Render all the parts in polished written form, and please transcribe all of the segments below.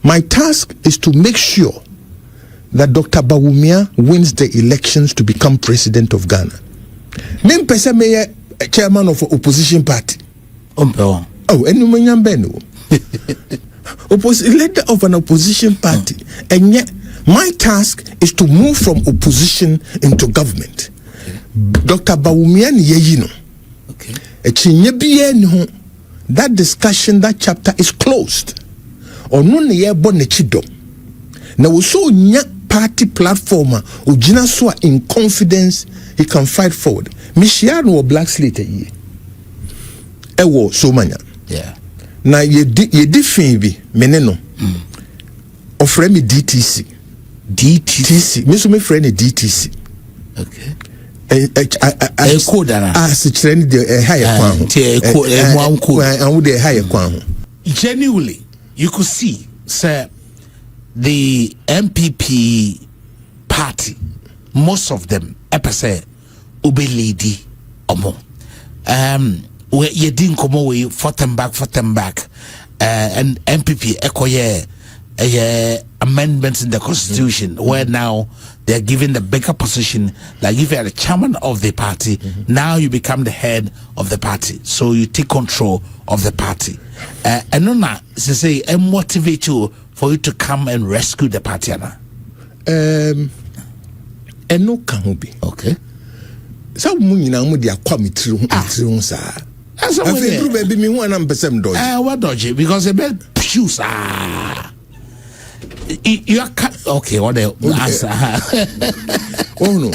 My task is to make sure that Dr. Bawumia wins the elections to become president of Ghana. Name person may chairman of opposition party. Oh, and leader of an opposition party. And yet my task is to move from opposition into government. Dr. Bawumia Yeyino. Okay. That discussion, that chapter is closed. Ono ne ye bo ne chido. Na wo so nya party platform ojina so in confidence he can fight forward. Mishia no black slate ye. Ewo so manya. Yeah. Na ye di fin bi meneno. Ofre me DTC. DTC. Me so me friend DTC. Okay. Genuinely, you could see, sir, the NPP party, most of them, say, ube lady omo. We ye didn't come away, fought them back, and NPP echo amendments in the constitution where now they're given the bigger position. Like if you're the chairman of the party, now you become the head of the party, so you take control of the party. And no, to say, and motivate you for you to come and rescue the party. And no can be okay. So munina dia kwami triun sa. That's what baby me one am person dodge. What dodge? Because a bed shoes you are okay. What the answer? Oh no.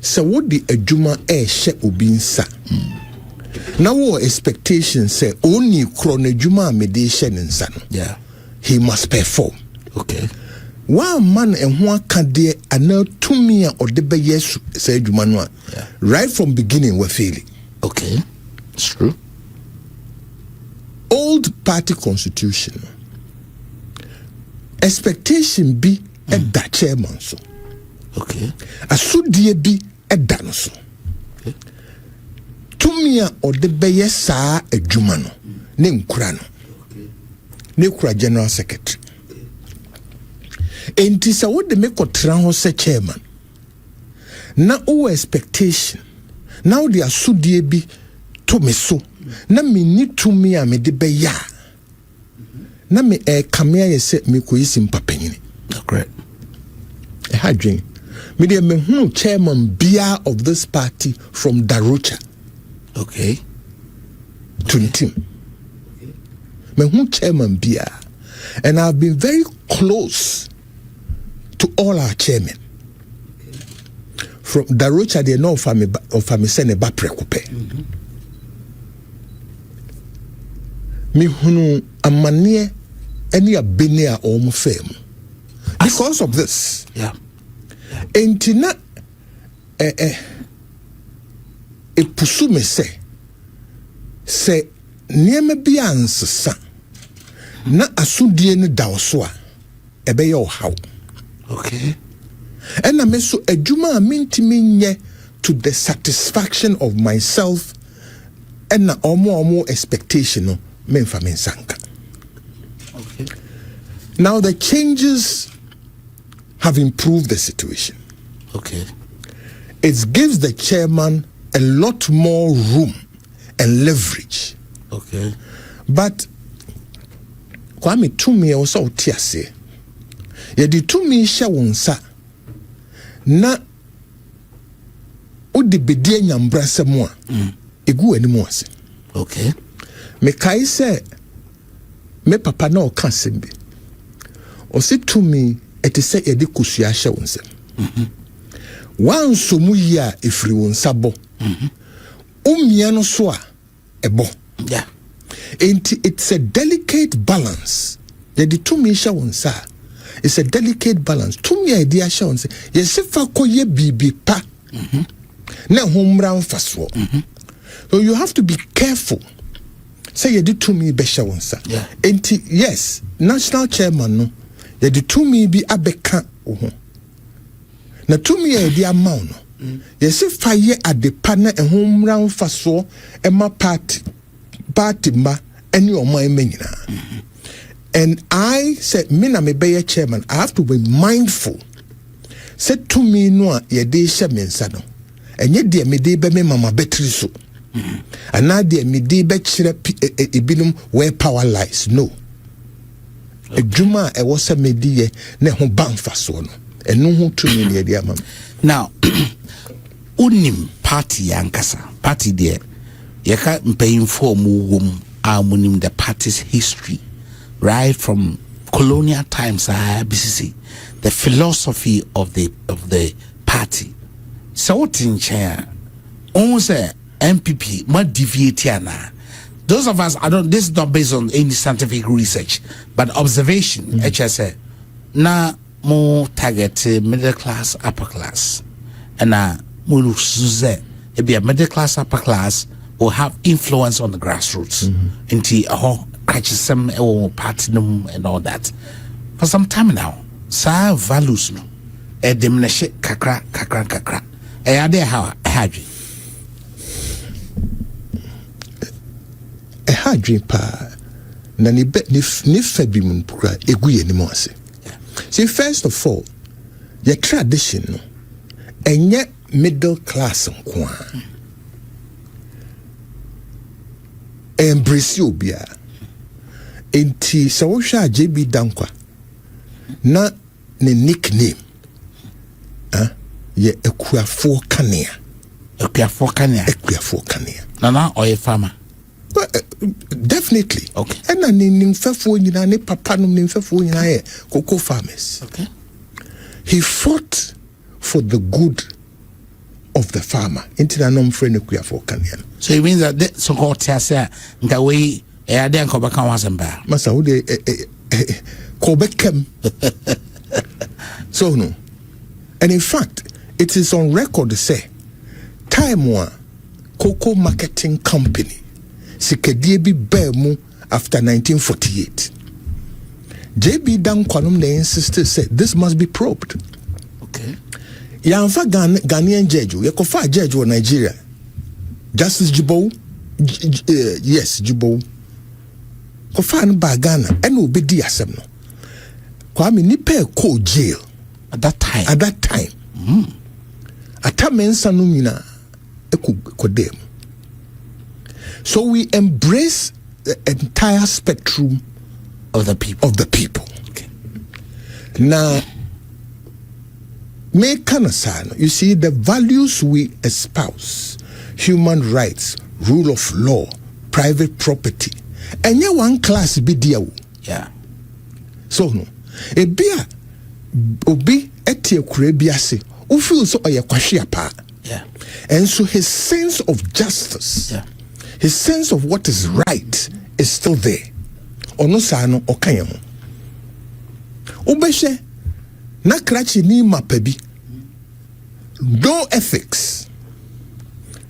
So what the adjuma she obinsa. Now what expectation say only krone adjuma me de she nsa no. Yeah. He must perform. Okay. One man and one can de ana tumia or de be yes say adjuma no. Right from beginning we're failing. Okay. It's true. Old party constitution. Expectation be a da chairman so. Okay. Asudie be a dan so. Okay. Tumia or the beye sa adwuma no ne nkura no. Ne kura general secretary. Enti sa wo de make otran ho se chairman. Na o expectation. Now the asudie bi to me so. Na me ni tumia me de beya. Na me kamea ye se me ko yisim papanyini. Great. Hadwin. Me de me hu chairman bia of this party from Darocha. Okay. To team. Me hu chairman bia. And I've been very close to all our chairmen. From Darocha they know of me sene ba prekope. Me hunu amane any abenia or mufem. Because of this. Yeah. Entina pusu me se niema bia nsesa na asudie ne dawso a ebe ye ohaw. Okay. And I meso adwuma mintimi nye to the satisfaction of myself and na omo expectation no memfa mensanka. Okay. Now the changes have improved the situation. Okay. It gives the chairman a lot more room and leverage. Okay. But Kwame Tumi also tiase. Yedi Tumi sha wonsa na odi bedie nyambrase mo a egu animu ase. Okay. Me kai se me papa na o ka sembe. O se Tumi eti se yedi kusua sha wonsa. Wan so mu yi a efiri wonsa bo. Umia no so a ebo. Yeah. It's a delicate balance. Yedi Tumi sha wonsa. It's a delicate balance. Tumi idea sha wonsa. Yesifa koye bibi pa. Na homra mfaso. So you have to be careful. Say you did to me be sha wonsa. Yeah. Yes, national chairman no. You did to me be abeka oho. Na tumi idea ma no. Yesifa ye adepa na homra mfaso ema party ma any oman nyina. And I said, Mina me be a chairman, I have to be mindful. Said to me, no, ye de she mensano. And yet, dear me de be me mama betri so. And now, dear me de be chire ibinum where power lies. No. A juma, a was a media, ne hon bang fasono. And no one to me, dear mam. Now, unim party yankasa, party there, yaka paying for mu munim the party's history, right from colonial times. BCC, the philosophy of the party. So what in chair, almost NPP, more deviate. Those of us, this is not based on any scientific research, but observation. HSA, na more target middle class, upper class, and mulu suze, it be a middle class, upper class will have influence on the grassroots. Into catches some party and all that. For some time now, sa values no, diminish kakra. Are there how hadri? A hadri pa na ni febi mun pura eguye ni mo ase. See, first of all, your tradition no enye middle class nkwa. Embrace obia. Enti sa wo hwa JB Dankwa na ne nickname ye Ekuafo Kanea. Nana or a farmer? Definitely. Okay. And I nim fefo nyina ne papa no nim fefo nyina cocoa farmers. Okay. He fought for the good of the farmer. Into the nom friend Ekuafo Kanea. So it means that so called Tiasa the way I didn't come back and Masa who de Kobekem. So no. And in fact, it is on record to say, time one cocoa marketing company, Sikedie bi Bemu after 1948. JB Dankwanum they insisted said this must be probed. Okay. Yanfa Ghanaian judge, Yakofa judge of Nigeria. Justice Jibo, yes, Jibo. Kofan Bagana, and will be the assembly. Kwame Nipe ko jail at that time. Atamensa numina kodem. So we embrace the entire spectrum of the people. Okay. Now, you see the values we espouse: human rights, rule of law, private property, and yeah, one class be deal. Yeah. So no, ebia obi etie kurebiase. Who feels so yeah. And so his sense of justice, his sense of what is right is still there. Ono sano okanyamo. Ubeshe na krachi ni mapebi. No ethics,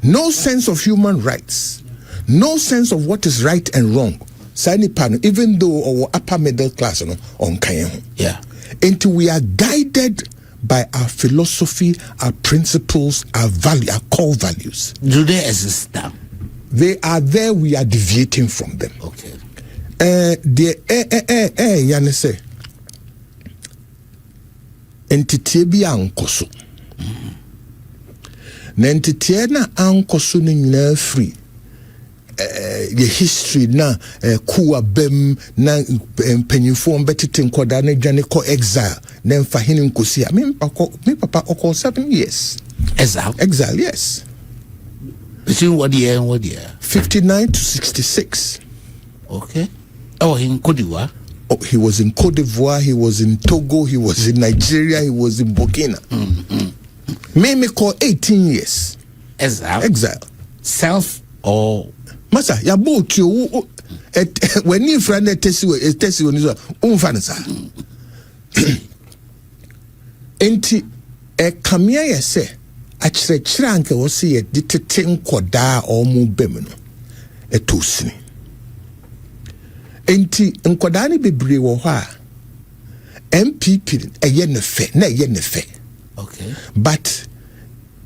no sense of human rights, no sense of what is right and wrong. Sani pano, even though our upper middle class on kanyamo. Yeah. Until we are guided by our philosophy, our principles, our value, our core values. Do they exist now? They are there. We are deviating from them. Okay. Yane say entity bi ankoso. Na entity na ankoso ni nyina free. The history na kuwa bem na mpanyinfo mbetete nkoda na dwane ko exile na mfa hini nkosi a me papa oko 7 years exile yes between what year and what year 59 to 66. Okay. Oh, in Cote d'Ivoire. Oh, he was in Cote d'Ivoire, he was in Togo, he was in Nigeria, he was in Burkina. Me call 18 years exile self or Masa ya boat you when you friend test when you unfanisa enti kamia ye se akyerɛkyerɛ anka wo se ye ditete nkoda o mu bem no etosini enti nkoda ne bebre wo hɔ a NPP eye ne fe na eye ne fe. Okay. But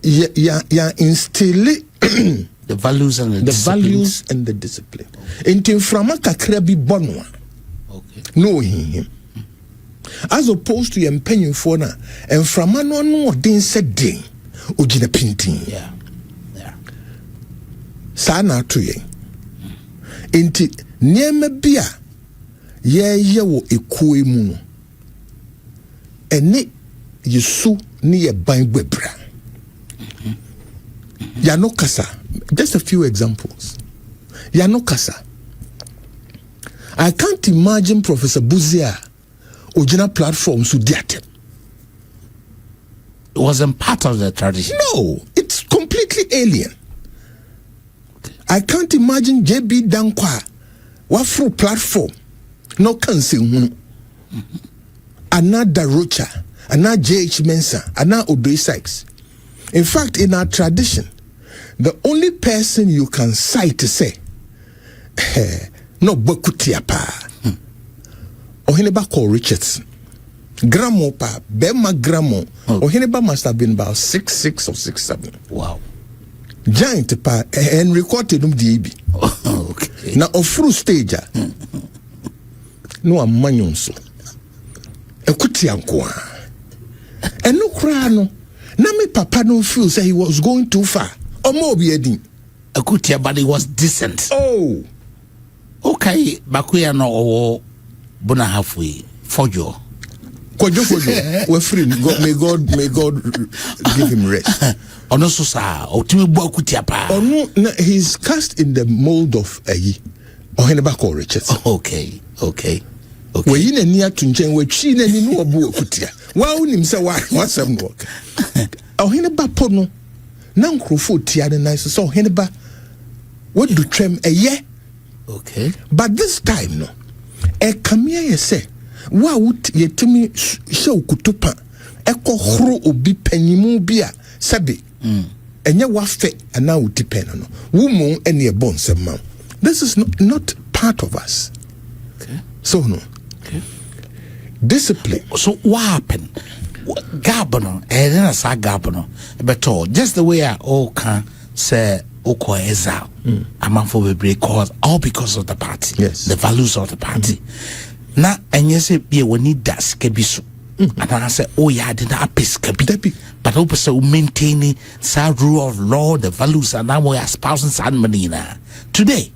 ya instill the values and the discipline. Inti frama kakra bi bonwa. Okay. knowing him. As opposed to your penny for na and from no den said ding ojina pinting. Yeah. Sana to ye. Inti niema bia ye wo ekuo mu no. Ene yesu ni ye ban gbebra. Ya no kasa. Just a few examples. Ya no kasa. I can't imagine Professor Buzia original platform so diatem. It wasn't part of the tradition. No, it's completely alien. I can't imagine JB Dankwa wafro platform no kanse another Rocha, another JH Mensa, another Odoi Sykes. In fact, in our tradition, the only person you can cite to say no bokutia pa Oheneba called Richardson. Gramo pa, Bema Gramo. Oheneba must have been about 6'6" or 6'7". Wow. Giant pa, and recorded him DB. Okay. Now, of fruit stage, no a manionso. A kutiankwa. And no crano. Na me papa no feel say he was going too far. Or more be edin. A kutia, but it was decent. Oh. Okay, Bakuya no or Bona halfway for you. We're free. May God give him rest. Onoso sa otimi bo akutia pa. No, he's cast in the mold of Ayi. Oheneba called Richardson. Okay. We in a near to nchen we chi na ni no obu akutia. Wa unim se wa wasam no. Oheneba pono na nkrofo tia de nice so Oheneba what do trem eye. Okay. But this time no. E kamia ye say wa wut yetimi show kutupa eko horo obi panyimu bia sabi enye wa fe ana wuti pen no wumu ene e bon semma. This is not part of us. Okay. So no. Okay. Discipline. So what happened? Gabono na sa gabono beto just the way I all can say oko eza amanfo bebre cause all because of the party. Yes. The values of the party. Na enye se bia woni das kabiso and I say oh yeah did not peace but hope so maintaining sa rule of law, the values and now we are espousing san manina today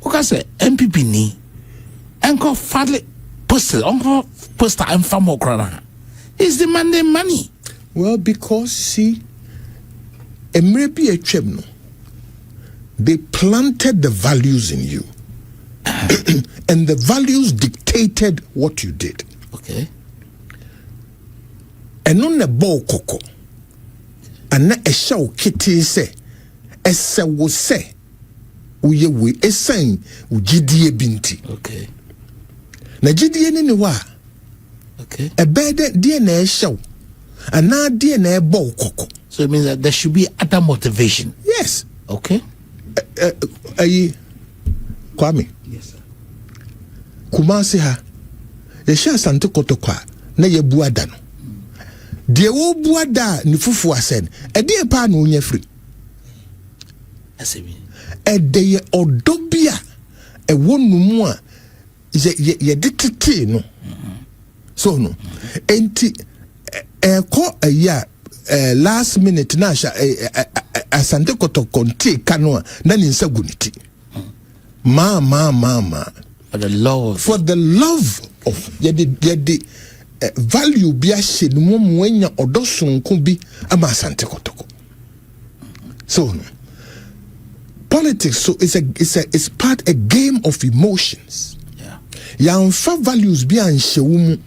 okay say NPP ni enko fadly poster and famo krana is demanding money. Well, because see maybe a chemno they planted the values in you. And the values dictated what you did. Okay. And on the ball coco. And na a show kitty say, essa will say, uye we a saying, ujidie binti. Okay. Na jidie ni wa. Okay. A bed DNA show. And now DNA ball coco. So it means that there should be other motivation. Yes. Okay. Kwame. Yes, sir. Kumasi ha. Yesha Santo Kotokwa. Na ye buada no. De wo buada ni fufu asen. E de pa no nya free. Asebi. E de ye odobia. E wonu mu a ye detete no. So no. Enti ko ya last minute na sha Asante Kotokonti kanwa na ni nsa guniti. Ma. For the love. For the love of the value bi ahye no mu anya odosonko bi ama Asante Kotoko. So no. Politics so it's part a game of emotions. Yeah. Yamfa values bi anhye wo mu.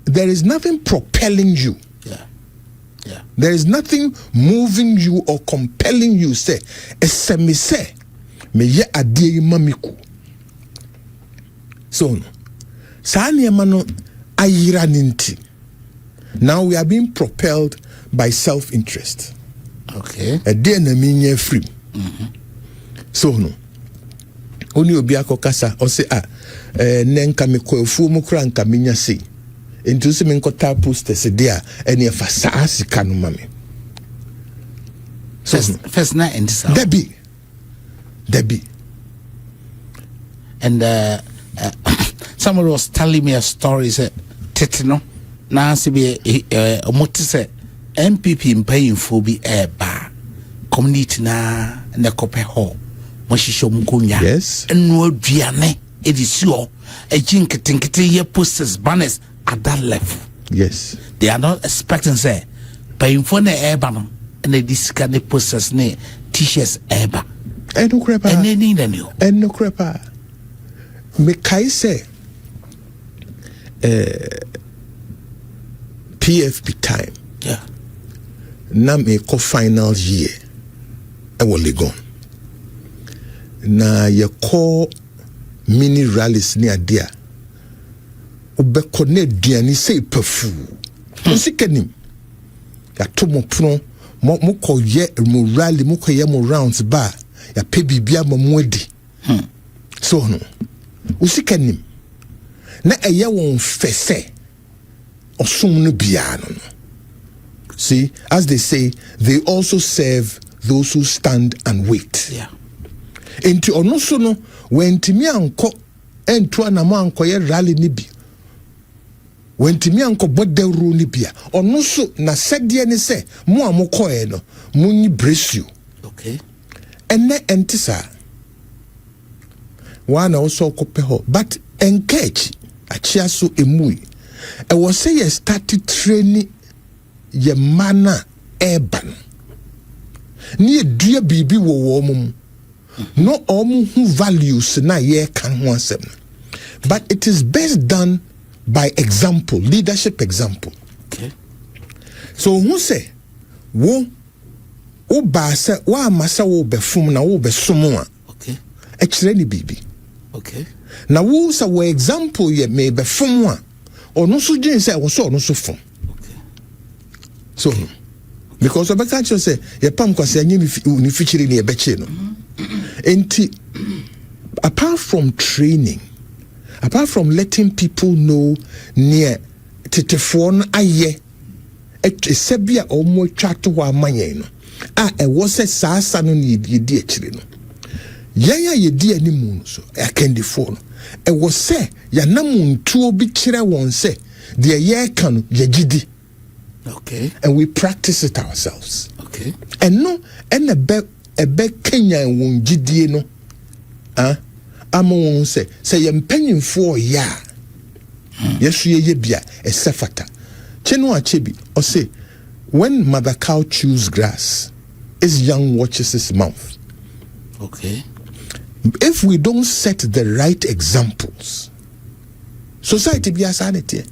There is nothing propelling you. Yeah. There is nothing moving you or compelling you. Say, esemi say, me ye adie mamiku. So no, sani amano ayira ninti. Now we are being propelled by self-interest. Okay. A day na minye free. So no, oni obi akokasa o say nenka me kofu mu kra nka minya sei. Into se men kota posters there and if asasi kanu mame. So first night in this Debbie. And somebody was telling me a story. Said, "Tetino, now see be say NPP paying for be a bar community na the copper hall. Moshisho mkunya. Yes. And no diane edisio a jink tinkety posters banners at that level. Yes. They are not expecting say paying for the airban and they discard the posters ne t-shirts airba. And no crepa. And they need a new. And no crepa. Me kai say PFP time. Yeah. Na me ko final year. I will gone. Na ye call mini rallies near dear. Obeko ne diani say perfu. Musikenim. Ya tomo pro mo ko ye mo rally mo ko ye mo rounds ba ya pe bibia mo mwedi. So no. Usikenim. Na eye won fese. Osum no bia no. See, as they say, they also serve those who stand and wait. Yeah. Enti ono so no wentimi anko entu anamo anko ye rally ni bi. Wentimi anko bodewru ni bia. Ono so na sede ne se mo amokoe no munyi brace you. Okay. Ene entisa. Wana also kope ho, but engage achia so emui. E was say you started training ye mana urban. Ni dua bibi wo mum. No omu who values na ye kan ho asem. But it is best done by example, leadership example. Okay. So who say wo ba se wa masa wo be fum na wo be somo a. Okay. E kire ni bibi. Okay. Na wo sa wo example ye me be fum a ono so gin say wo so ono so fum. Okay. So because obeka cho say ye pam kwase anyi ni fichiri ni e beche no. Enti apart from training, apart from letting people know near tetefo no aye sebia omo twato wa amanye no e was saasa no ni yedi akire no yaya yedi animu no so akandifo no e was say ya namuntuo bi kire won say de ye ka no yagidi. Okay. And we practice it ourselves. Okay. And no and ebe Kenya won gidie no amon say ye mpanyimfo ya yesu ye bia esefata cheno achebi or say when mother cow chews grass its young watches its mouth. Okay. If we don't set the right examples, society be sanity.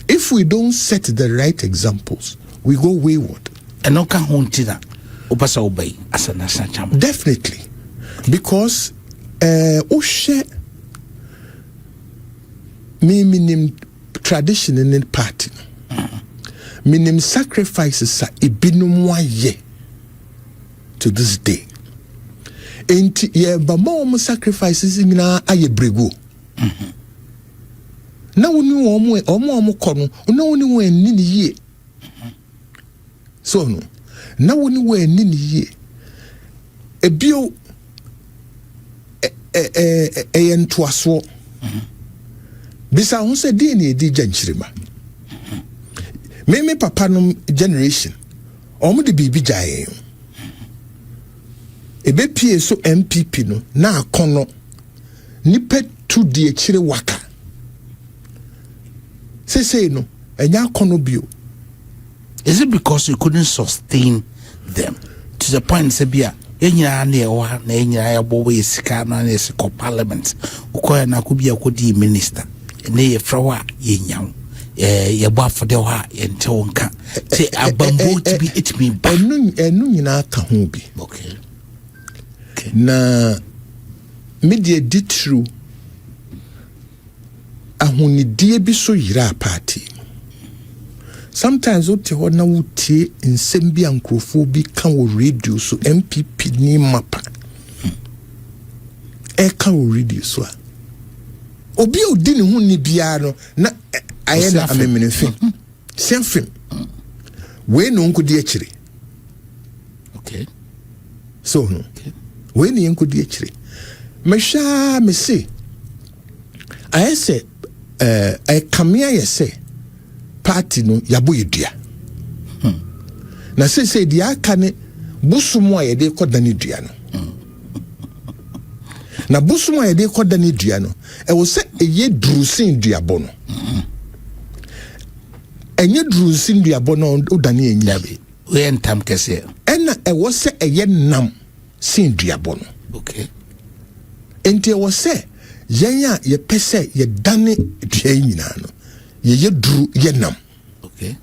If we don't set the right examples, we go wayward. And no can hunt that. Upasa obey as a national chairman. Definitely, because minim tradition in the party, minim sacrifices are ibinum ye to this day. And ye ba more sacrifices in aye brego. Na woni omo kono na woni wen ni ye. So no na woni wen ni ye. Ebio entoaso. Bisa hu se di na edi janchirima. Me papa no generation omo de bibi jaye. Ebe pie so NPP no na akono nipa tu di akire waka. Say no, enya akono bio. Is it because you couldn't sustain them to the point sebia enya na ewa na enya ya bobo yesika na yesiko parliament ukoya na kubia kodi minister ne ye frawa yenya ye bo afode ho ye nte wonka say abambo to be it me ba enu nyina aka ho bi. Okay. Na media did true ahunidie bi so yira party. Sometimes what you na wutie nsem bi ankrofo bi kan wo radio so NPP ni mapa. E kan wo radio so a obi odi ne hu ni bia no na aye na amemene fi. Semfim. We no nkodi akire. Okay. So no. We ni nkodi akire. Me sha me say I say I come here say party no yabo yedua na say di aka ne busumu a yede koda ne dua no na busumu a yede koda ne dua no e wo say eye drusin duabo no enye drusin duabo no odane enya be we entam kese ena e wo say eye nam sin duabo no okay enti e wo say yenya ye pese ye dane dua nyina no ye dru ye nam okay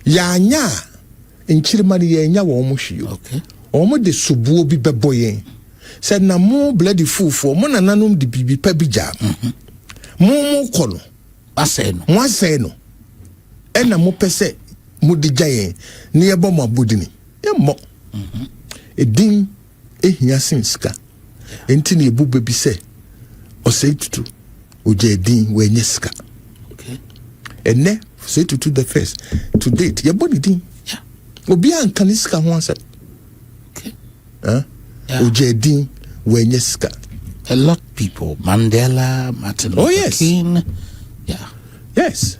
ya anya nchirima ni ye nya wo mo hwio okay o mo de subuo bi bebo yen said na mo bloody fufu mo nananum de bibi pa bi ja mo kono asay no ena mo pese mo de jayen ne ye bo mo abodini ye mo edin ehia sinska enti ne ebu bebi se o say tutu o je edin we nyeska okay enne say tutu the first to date ye body din yeah obi an kaniska ho answer okay o je edin we nyeska a lot of people Mandela Martin Luther King yes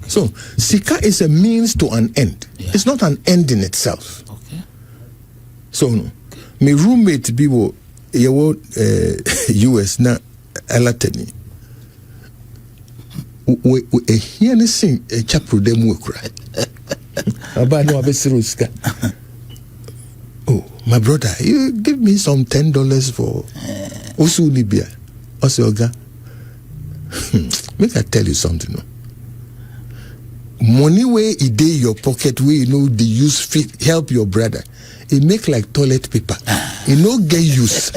so sika is a means to an end it's not an end in itself okay so no my roommate be wo US na elatani we here ni sin chapro dem we kura aba no abesiro sika oh my brother you give me some $10 for osu libya oga make I tell you something no money where it dey your pocket where you know they use fit help your brother it make like toilet paper it no get use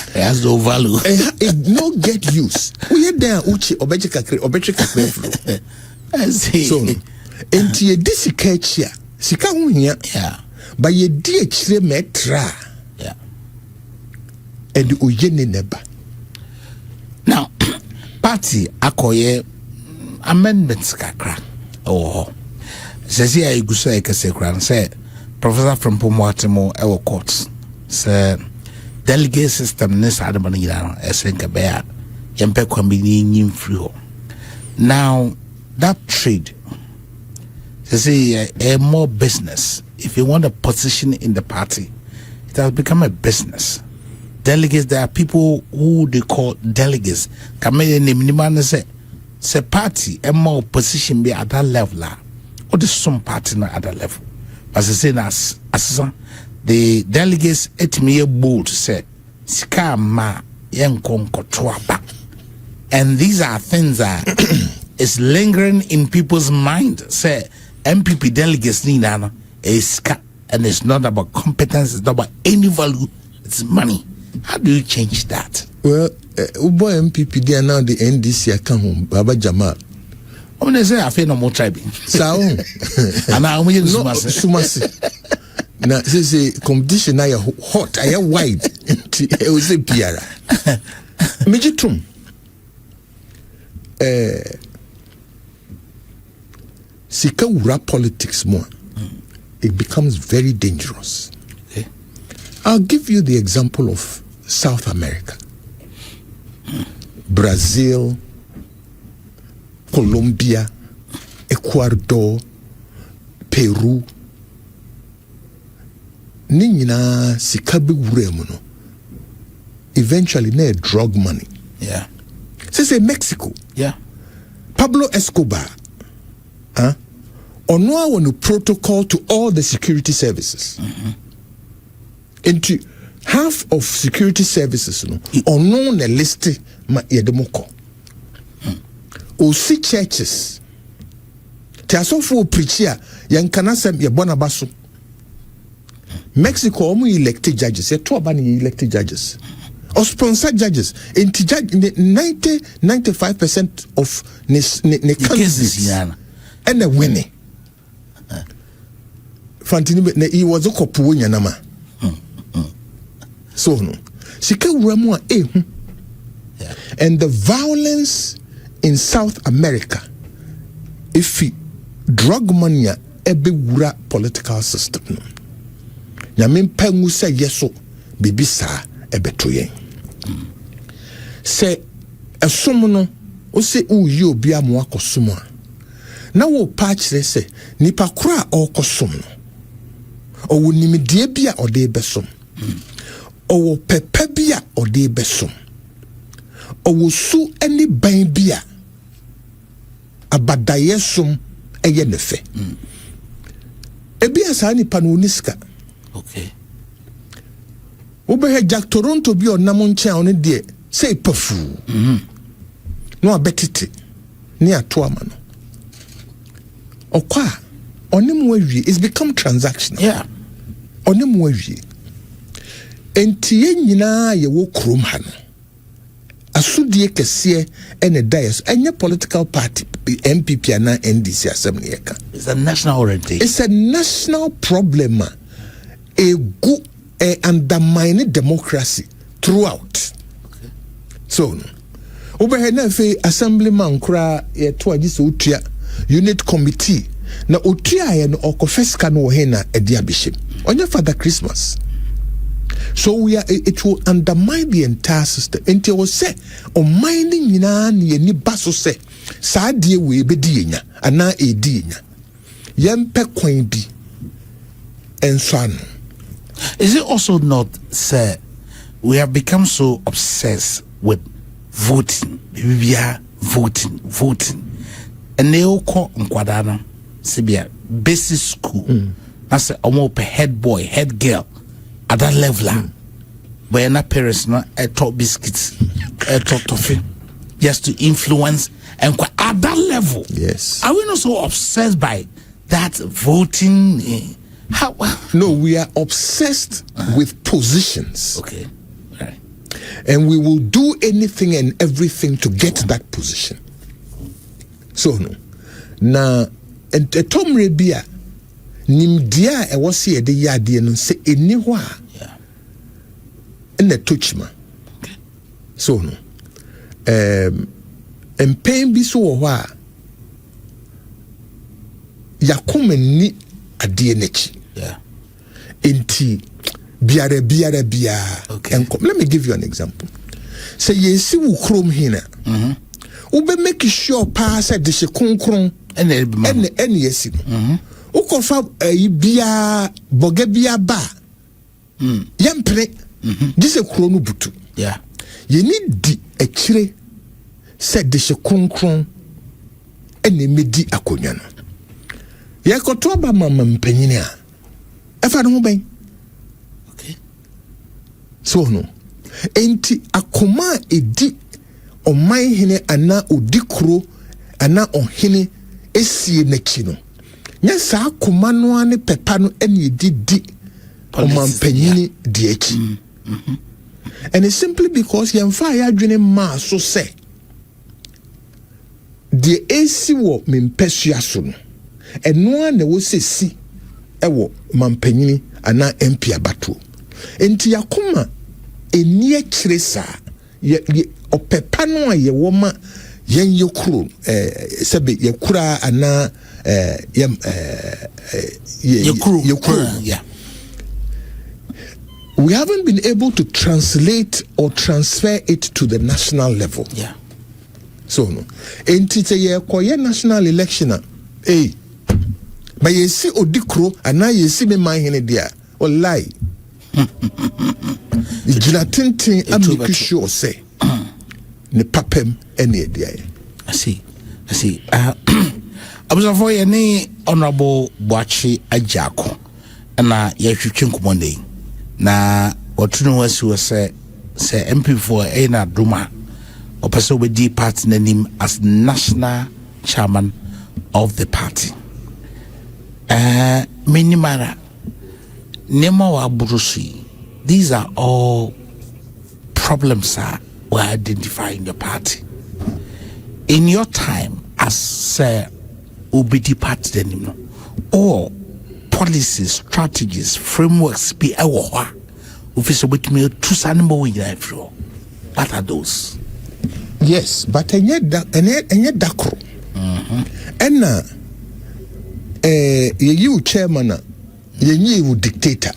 it has no value it no get use we there uchi obeche kakre I see so enti ye disika chia sika ho hia but ye di akire metra and oye ne neba now party akoye amendments kakra says here you say eksekran say Professor from Pomwatimo ewo courts say delegate system ne sad man yira esenka bea yempe kwambini nyim free ho now that trade say a more business if you want a position in the party it has become a business delegates there are people who they call delegates come in name say party a more position be at that level or the some party not at that level as I say as the delegates et me bold say sika ma yenkon kotwaba and these are things that is lingering in people's mind say NPP delegates ni nana is and it's not about competence it's not about any value it's money. How do you change that? Well, Ubo NPP they are now the NDC account home Baba Jamal. I'm gonna say I feel no more tribe. So and I'm going to Sumasi. Now this is competition now hot, I am wide. It was a piara. Mijitum. Sika ura politics more. It becomes very dangerous. Okay. I'll give you the example of South America, Brazil, Colombia, Ecuador, Peru. Nina sikabi uremuno. Eventually, ne drug money. Yeah. Say Mexico. Yeah. Pablo Escobar. Ono want a protocol to all the security services. Into half of security services, no, ono ne list ma yedemoko. O see churches. Tiasofo preacher yankana sem ye bonabaso. Mexico omu elected judges. Ye to abani elected judges. Or sponsored judges. In 95% of ne cases and a winning. Fantini he was a couple nama. So no. Sika uramwa and the violence in South America if drug mania ebe wura political system no. Nyame pangu say yeso bibi sa ebe to yen. se esom no o se uyi obi amoa kosom a na wo pa kire se nipa kora okosom no owo nimdie bia ode besom owo pepe bia ode besom owo su eni ban bia abadaye som eye nefe ebi asa nipa no niska okay Obehe Jack Toronto bi onam nche a one de say pafu no abetete ni ato ama no okwa onim wawie it's become transactional yeah onim wawie enti ye nyina ye wo krom ha no asudie kese ene dias enye political party NPP and NDC assembly eka it's a national orientation it's a national problem a go undermine democracy throughout. Okay. So, over na fe assemblyman kura ye to agise utua unit committee na utua ye no okofeska no he na edi abihye. Onye Father Christmas. So it will undermine the entire system. Enti wo say o mining nyina na ye ni baso say saa de we bedi yenya ana edi yenya. Yempe kwan bi enso ano. Is it also not, sir, we have become so obsessed with voting? We are voting. And they all call Nkwadana, Sibia, basic school. That's a head boy, head girl, at that level. But not parents, not a top biscuits, a top toffee, just to influence and at that level. Yes. Are we not so obsessed by that voting? How? No, we are obsessed with positions. Okay. Right. And we will do anything and everything to get that position. So no. Na Tom Rebia nimdia e wose ye de yade no se eni ho a. Yeah. Na touchma. Okay. So no. Empen bi so wo ho a yakoma ni ade nechi. Yeah. Enti biara. Okay. Let me give you an example. Say yesi wu krom hina. Ube make sure pass at the konkron And yesi. Ukofa bia boge bia ba. Yempre. Dise kronu butu. yeah. Ye need di ekire said the konkron ene medi akonya no. Ye koto ba mama mpanyini a. Efa no ben. Okay. So no. Enti akoma edi oman hene ana odikro ana ohene esie n'akyi no. Nya sa akoma no ane pepa no ene edi oman panyini di akyi. And it's simply because yemfa ya adwene ma so say the AC wo mempesua so no. Eno a na wo sesi ewo mampanyini ana MP abato. Enti yakoma eni akire sa ye opepa no a ye wo ma yen yekuro sebe yekura ana yekuro. Yeah. We haven't been able to translate or transfer it to the national level. Yeah. So no. Enti te ye koye national election but you see odikro and now you see me my hene dia or lie. Jina tintin am sure say ne papem any dia. I see. Observe any honorable Boachi Ajako na yehwetwe nkomonde na otuno wasi say MP4 na duma opese obedi party nanim as national chairman of the party. Minimara Nemo wa Burusi. These are all problems that were identified in the party. In your time as Ubidi party or policies, strategies, frameworks be what are those? Yes, but enye dakro. Enna you chairman you dictator.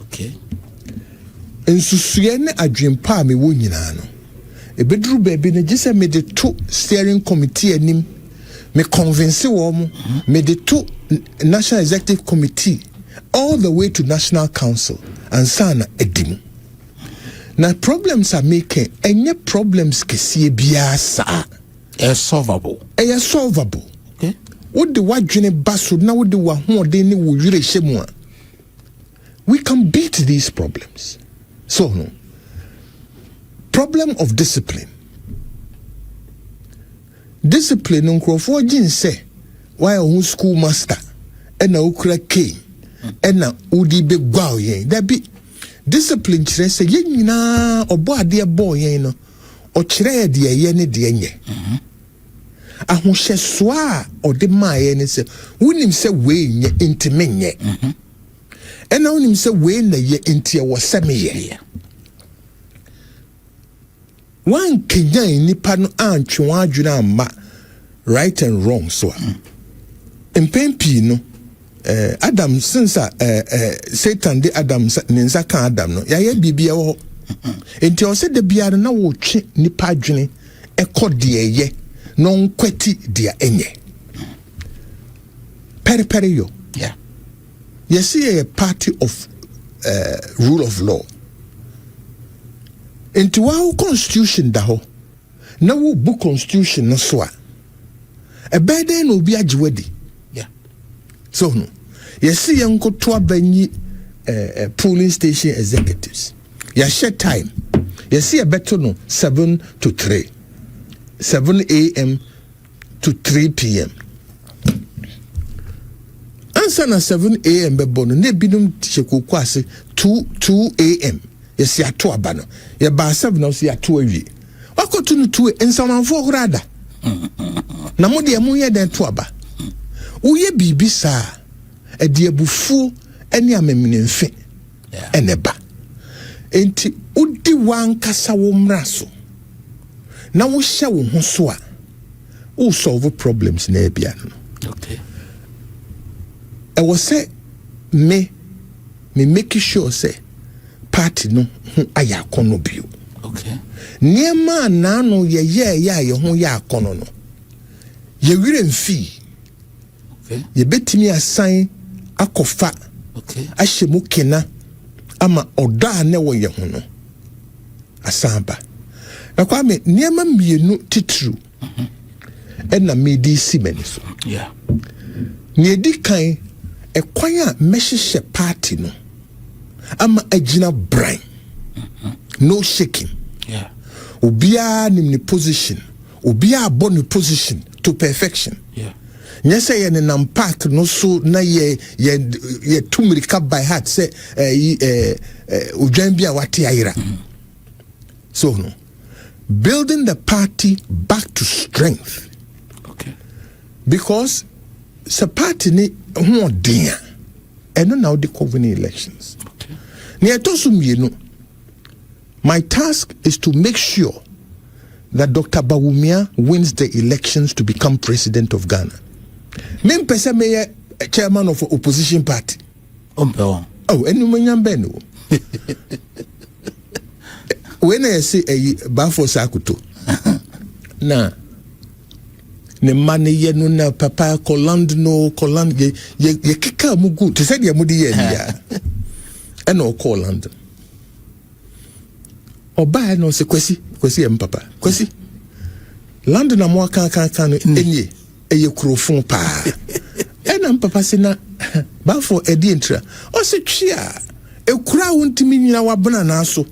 Okay. Ensusuye ne adwempa me wo nyina no. e bedru baby ne gise me de to steering committee anim me convince wo me de to national executive committee all the way to national council and sana edim. Now problems are making any problems kesiye biya sa solvable. Solvable. Okay. What the wadwene baso na what the wa hoden ni wo yire hyemu a. We can beat these problems. So no. Problem of discipline. Discipline nkrofo gin say why a school master and na ukra K and na udi be gwa yen. That be discipline chire say yen nyina obo ade ebo yen no o chire de ye ne de nye. Ahohyeso a ode maaye ne se wonim se we nye intime nye. And now wonim se we na ye intie wo se me ye. One Kenya nipa no antwe wadwena amma right and wrong so. NPP no Adam since Satan de Adam ninsa kan Adam no ya bibia wo enti o se de bia na wo twe nipa adwene ekode ye no nkwati dia enye pere yo. Yeah. You see a party of rule of law. Into our constitution da ho na wo book constitution no so a bede no bi agwedi. Yeah. So no you see yanko to abanyi polling station executives ya share time you see a better no 7 to 3 7 a.m. to 3 p.m. Answer na 7 a.m. bebo no ne binum chekoko ase 2 a.m. Yes, ya to aba no. Ya ba 7 no ya to awie. Wakoto no 2 ensamanfo horada. Na mo de mo ye den to aba. Wo ye bibi sa e de abufu ene amemne mfe. Ene ba. Enti udi wankasa wo mraso. Na wo hye wo ho so a wo solve problems na bia no. Okay. I was say me make sure say party no aya kono bio. Okay. Niema na no ye ho ya kono no. Ye wire mfi. Okay. Ye betimi asan akofa. Okay. Ahyemu kena ama oda na wo ye ho no. Asamba. Na kwa me niema mienu titru. Na medi simeni so. Yeah. Ni edi kan ekwanya mehye party no ama agina brain. No shaking. Yeah. Obia nim ni position. Obia abon ni position to perfection. Yeah. Nyese ye ne nam part no so na ye tumirika by heart say udwan bia wate ayira. So no. Building the party back to strength. Okay. Because the party ni ho dia eno na odi covenant elections. Okay. Ni etosum yenu. My task is to make sure that Dr. Bawumia wins the elections to become president of Ghana. Me mpese me chairman of opposition party. Oh, enu manyambe no. When I say bafo sakuto. Na ne mane ye no na papa Koland ye kika mugu to say the mudi ye ya. Eno Koland. Oba no se kwesi em papa. Kwesi. Land na mo kan no enye eye krofon pa. Ena papa se na bafo edi entra. O se twia ekura wontimi nyina wabona na so.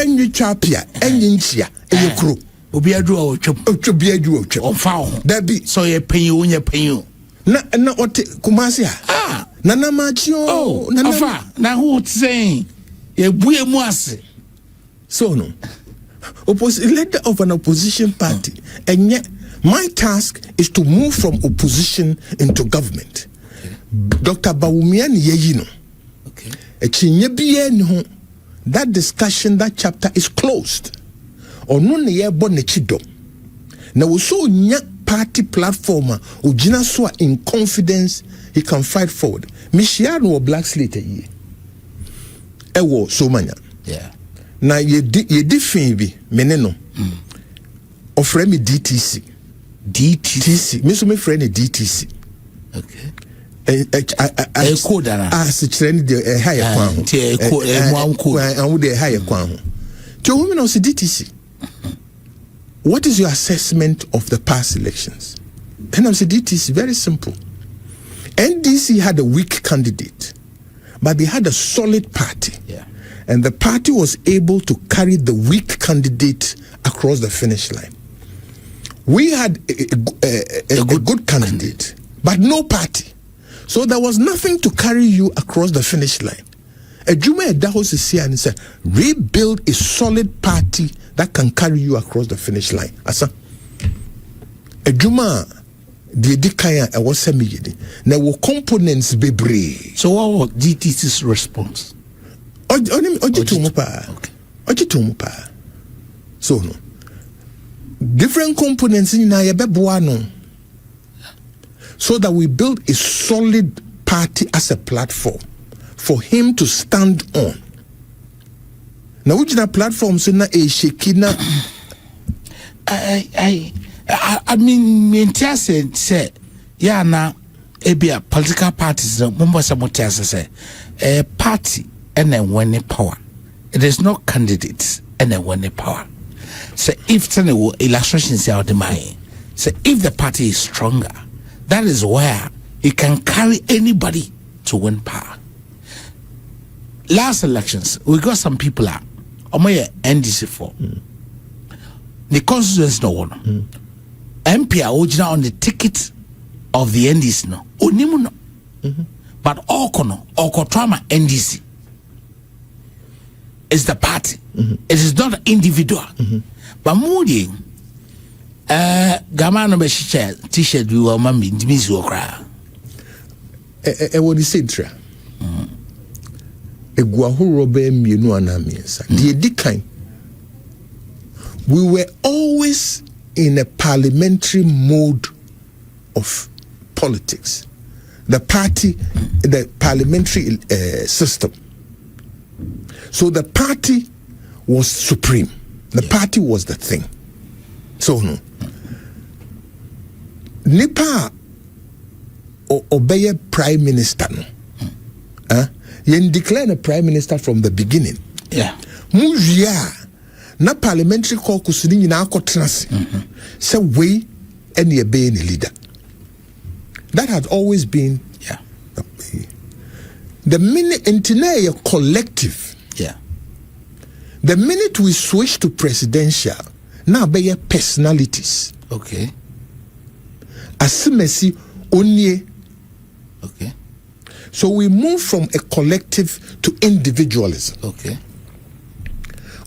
Enye twapia, enye nchia eye kro. Obi adu a otwa bi adu otwa. Ofa ho. Da bi so ye penyu unye penyu. Na ote kumasi ah na na machio na afa na hu tsen ye buye mu ase. So no. Leader of an opposition party. And yet my task is to move from opposition into government. Okay. Dr. Bawumia ni yeyino. Okay. That discussion, that chapter is closed. Ono ne ye bo ne chido. Na so nya party platform ojina so in confidence he can fight forward. Mishia no black slate ye. Ewo so manya. Yeah. Na ye di fin bi meneno. offer me DTC. DTC. Me so me friend DTC. Okay. I code that. As a trend the higher kwan. I would the higher kwan. To women also DTC. What is your assessment of the past elections? And I said DTC very simple. NDC had a weak candidate, but they had a solid party. Yeah. And the party was able to carry the weak candidate across the finish line. We had a good candidate, but no party. So there was nothing to carry you across the finish line. Ejuma Edahos is here and said, rebuild a solid party that can carry you across the finish line. Asa. Ejuma the Dikaya I was saying there were components bebre. So what was DTC's response? So no. Different components in no. So that we build a solid party as a platform for him to stand on. Now which na platform so na a shekina I mean maintain say yeah na ebia political parties member sabotage say a party and then winning power. It is not candidates and then winning power. So if illustrations are the mind, so if the party is stronger, that is where it can carry anybody to win power. Last elections, we got some people out. NDC for the constituency no one. MP original on the ticket of the NDC no. Onimuno. But Oko trauma NDC is the party. It is not an individual. But Moody Gamano Beshicha t-shirt we were mammy Dimis Okra. What is it? A Guahu Robem, you know, and I mean, the decline. We were always in a parliamentary mode of politics. The party, the parliamentary system. So the party was supreme. The party was the thing. So no. Nipa obey prime minister no. You declare a prime minister from the beginning. Yeah. Mujia na parliamentary caucus ni na akotranse. Say we any be any leader. That had always been the minute entire collective. Yeah. The minute we switch to presidential, now be personalities. Okay. Asimesi onye. Okay. So we move from a collective to individualism. Okay.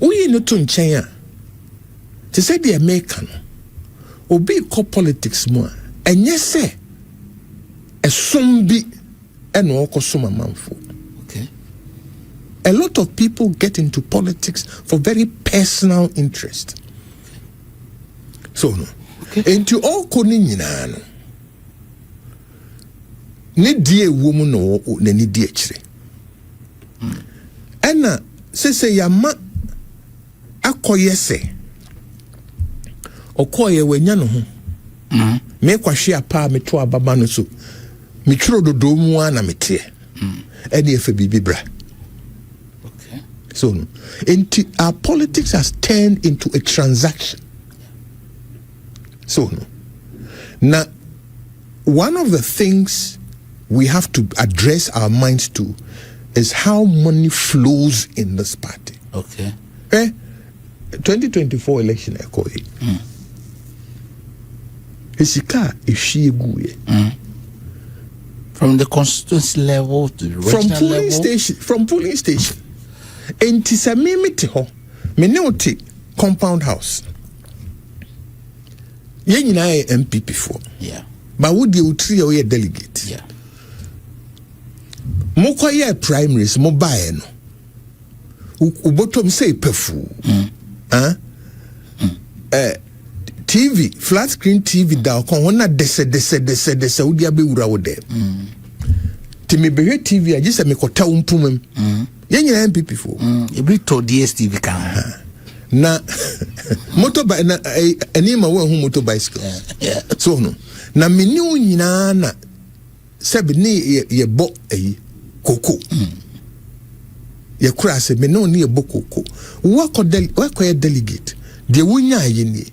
We no to nchenya. To say the American obi ko politics mo enye se esombi eno okosoma manfo. Okay. A lot of people get into politics for very personal interest. So no. Okay. Into all koni nyina no. Ne die woman no na ni die kire. Ena se yama akoye se okoye wanya no ho. Me kwahwe apa me to ababa no so. Me tworo dodo mu ana mete. Ene efe bibibra. Okay. So no. Our politics has turned into a transaction. So no. Now, one of the things we have to address our minds to is how money flows in this party. Okay. 2024 election I call it. From the constituency level to the regional level? From polling station. And tisamimite ho. Menoti compound house. Yen na NPP for. Yeah. But would you three or a delegate? Yeah. Mokoye primaries mo bae no. Ubotom say pefu. TV, flat screen TV da kon wona dese udi abewura wo dem. Timi behwe TV agi se mekota umpumem. Yen nyina NPP for. Every to DSTV kan. Na Motorbike na anima we hu motorbicycle. Yeah. So no. Na meni nyina na sebe ne ye bo koko. Ye kura se me no ne ye bo koko. Wako ye delegate. De wunya ye ni.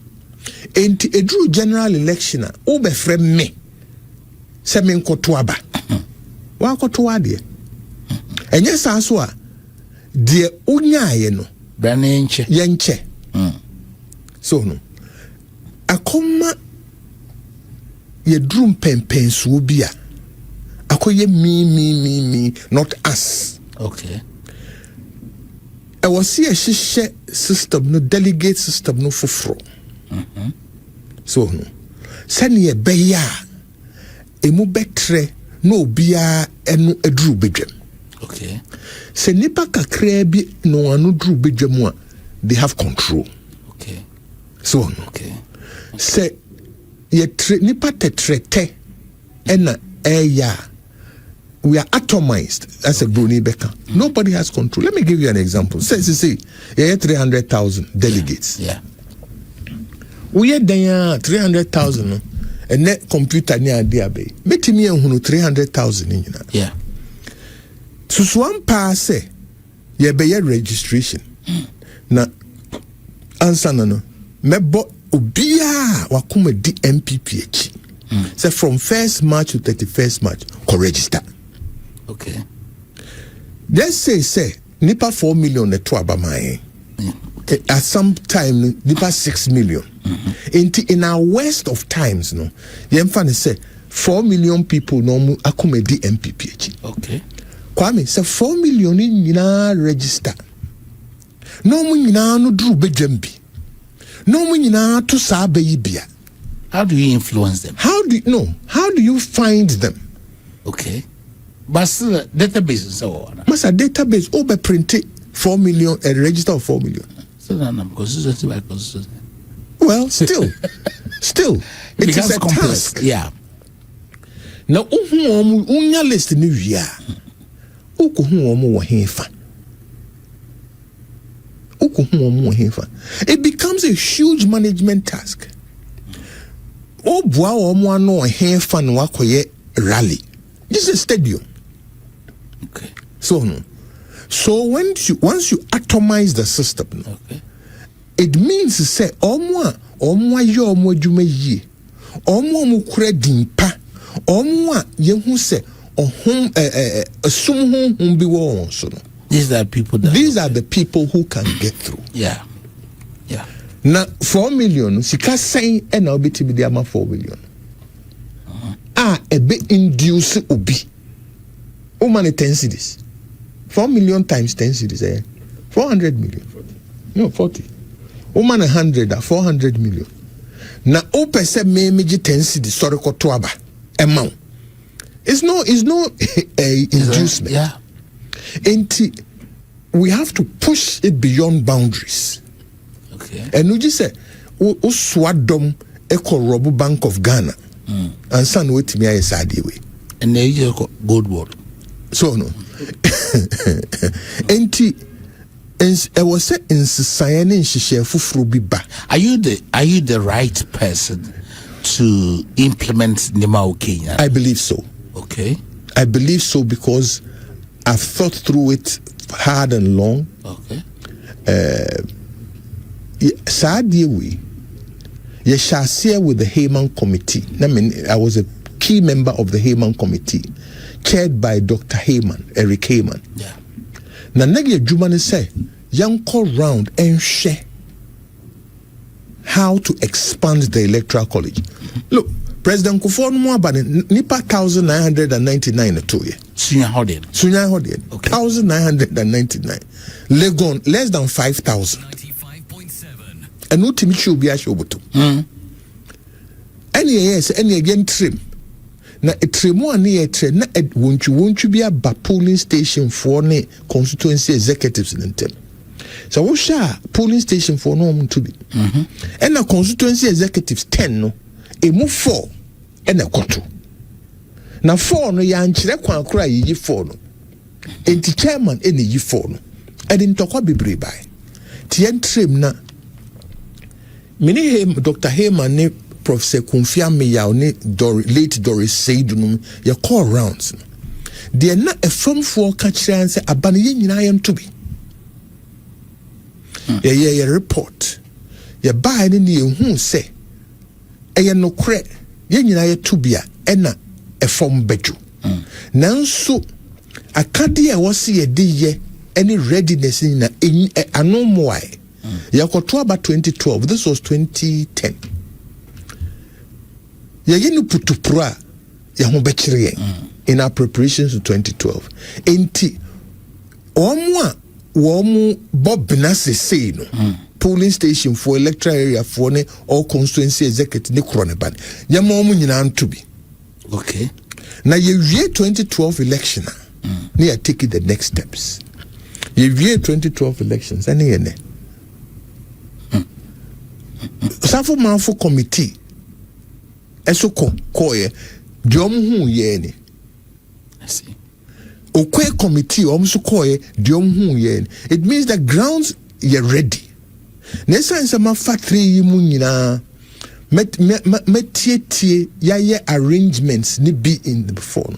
Enti edru general election a wo be frɛ me. Se me nkoto aba. Wa koto ade. Enye sa so a de unya ye no. Brane nche. Ye nche. So no. Akoma ye drum pen so bia. Akoye me not us. Okay. I was see a shishe system no delegate system no fufro. So no. Sani ye beya emu betre no bia enu edru bedwem. Okay. Se nipa kakra bi no anu dru bedwem a they have control. Okay. So no. Okay. Se ye nipa tetrete ena eya we are atomized as a Bruni Becca. Nobody has control. Let me give you an example. Say, you 300,000 delegates. Yeah. We had 300,000 and net computer near Diabe. Betty me and 300,000 in Yeah. So one pass ye be registration. Na answer no. Mebo ubia wakuma di NPP. So from 1st March to 31st March, register. Okay. Let's say nipa 4 million to abamaye. At some time nipa 6 million. In our worst of times no, yemfa say 4 million people no akume di NPP. Okay. Kwame say 4 million nyina register. No mu nyina no dru bedwambi. No mu nyina to sa bia. How do you influence them? How do you find them? Okay. But still, database and so on. Masa database over printed 4 million and register of 4 million. So I'm consistency by consistency. Well, still, it is a complex. task. Yeah. Now, unya list ni wia. Ukuhu omu wa hefa. It becomes a huge management task. Obwa omu ano hefa no wakoye rally. This is a stadium. Okay. So once you atomize the system, Okay. it means to say omu yo omu adwuma yie. Omu kura dimpa. Omu yehu se ohum asum hum bi wo so no. These are people the people who can get through. Yeah. Na 4 million sika sen e na obetimi de ama 4 million. Ebe induce obi. O man 10 cedis. 4 million times 10 cedis 400 million. No, 40. O man 100 400 million. Na o pese me meji 10 cedis sorry ko to aba. Amount. It's no inducement. Yeah. And we have to push it beyond boundaries. Okay. And we just say o swadom eko robu Bank of Ghana. And son wait me I said way. And they use gold word. So no. And I was said in society share fufuru bi ba. Are you the right person to implement Nima Kenya? I believe so. Okay. I believe so because I've thought through it hard and long. Okay. Sadly, we shall share with the Heyman Committee. I was a key member of the Heyman Committee, chaired by Dr. Eric Heyman. Yeah. Na nagi Jumani say, young call round and share how to expand the electoral college. Look, President Kufuor Nwabani nipa 1999 to ye. Sunya Hodien. Okay. 1999. Legon less than 5,000. 95.7. And no timichu bi ashobuto. Any again trim. Na etremu ani etre na wonchu bi aba polling station for ne constituency executives in them. So we share polling station for no to be. And the constituency executives 10 no. E move 4 and a quarter. Na 4 no ya nkyere kwan kora yi 4 no. Enti chairman ene yi 4 no. E din tokwa bebre bai. Ti entrim na Many Dr. Heyman ne Professor Kumfia Meyaw ne late Doris Seydunum ye call rounds. They are not a from for catch and say abani nyina to be. Ye report. Ye buy ni who say eye no kre ye nyina to be a from beju. Nanso akade a was ye de ye any readiness in anomwai. Yakoto about 2012. This was 2010. Yaginu putupra yahobechire in our preparations to 2012. Enti omu Bob Benassi say no polling station for electoral area for ne all constituency executive ne kroneban. Yamomu nyina to be. Okay. Now year 2012 election ne are taking the next steps. Year 2012 elections and ne Safo Manfo committee esoko koye diom hu ye ni. I see. Okwe committee omso koye diom hu ye ni. It means the grounds you're ready. Nesa nsema fa 3 yi mu nyina metietie yaye arrangements ni be in the before.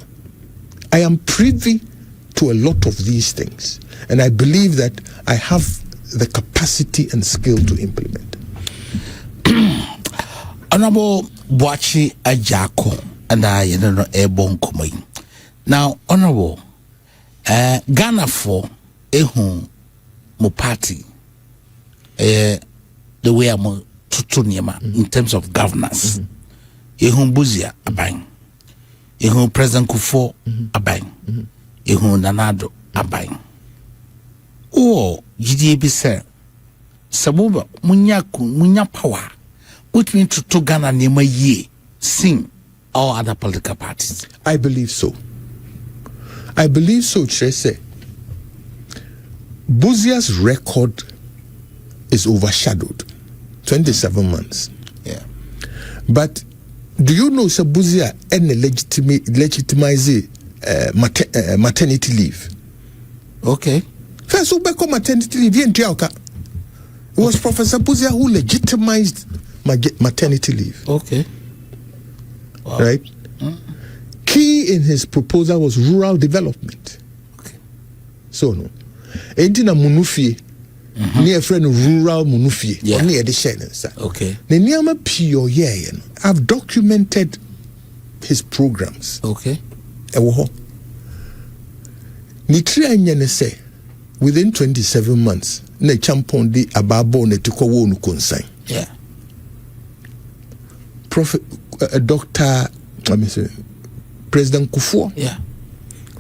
I am privy to a lot of these things and I believe that I have the capacity and skill to implement. Honorable Boachi Ajako and I know airborne coming. Now, Honorable Ghana for Ehun mo party the way I'm tutuniema in terms of governance. Ehun Buzia abang. Ehun President Kufo abang. Ehun Nanado abang. Oh, GDB sir. Sabuba munya power. Which means to Ghana Nema ye sing all other political parties. I believe so. I believe so, Chese. Buzia's record is overshadowed. 27 months. Yeah. But do you know Sir Buzia any legitimize maternity leave? Okay. First, who become maternity leave? It was Professor Buzia who legitimized maternity leave. Okay. Wow. Right? Key in his proposal was rural development. Okay. So no. Entina munufie. Near friend rural munufie. Yeah. Near the shenanigans. Okay. I've documented his programs. Okay. Say within 27 months, ne champon di ababo ne tukowo nu konsign. Yeah. Dr. President Kufo, yeah,